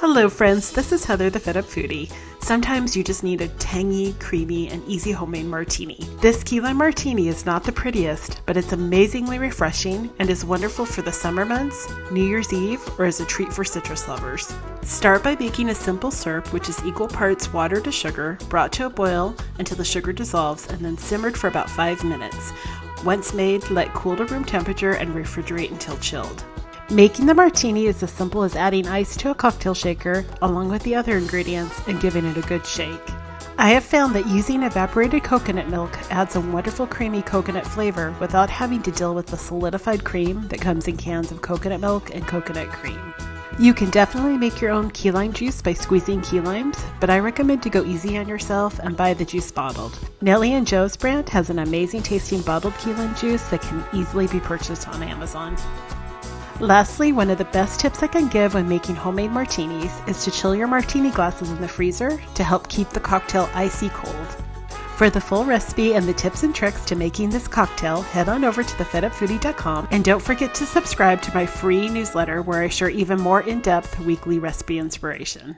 Hello friends, this is Heather the Fed Up Foodie. Sometimes you just need a tangy, creamy, and easy homemade martini. This Key Lime Martini is not the prettiest, but it's amazingly refreshing and is wonderful for the summer months, New Year's Eve, or as a treat for citrus lovers. Start by making a simple syrup, which is equal parts water to sugar, brought to a boil until the sugar dissolves and then simmered for about 5 minutes. Once made, let cool to room temperature and refrigerate until chilled. Making the martini is as simple as adding ice to a cocktail shaker along with the other ingredients and giving it a good shake. I have found that using evaporated coconut milk adds a wonderful creamy coconut flavor without having to deal with the solidified cream that comes in cans of coconut milk and coconut cream. You can definitely make your own key lime juice by squeezing key limes, but I recommend to go easy on yourself and buy the juice bottled. Nellie and Joe's brand has an amazing tasting bottled key lime juice that can easily be purchased on Amazon. Lastly, one of the best tips I can give when making homemade martinis is to chill your martini glasses in the freezer to help keep the cocktail icy cold. For the full recipe and the tips and tricks to making this cocktail, head on over to thefedupfoodie.com and don't forget to subscribe to my free newsletter where I share even more in-depth weekly recipe inspiration.